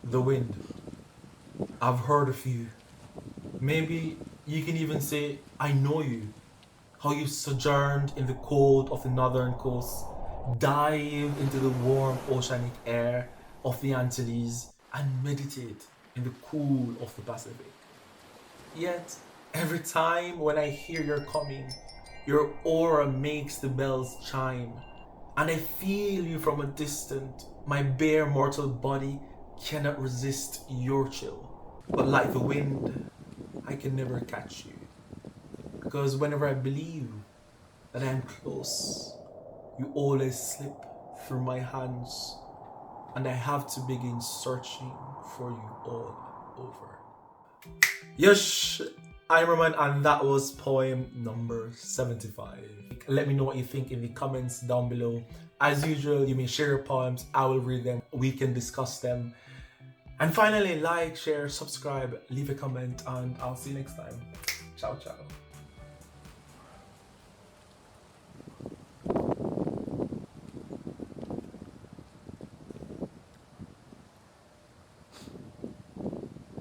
The wind. I've heard of you. Maybe you can even say, I know you. How you sojourned in the cold of the northern coast, dive into the warm oceanic air of the Antilles, and meditate in the cool of the Pacific. Yet, every time when I hear you're coming, your aura makes the bells chime, and I feel you from a distance. My bare mortal body cannot resist your chill. But like the wind, I can never catch you. Because whenever I believe that I am close, you always slip through my hands, and I have to begin searching for you all over. Yes, I'm Roman, and that was poem number 75. Let me know what you think in the comments down below. As usual, you may share your poems, I will read them, we can discuss them. And finally, like, share, subscribe, leave a comment, and I'll see you next time. Ciao, ciao.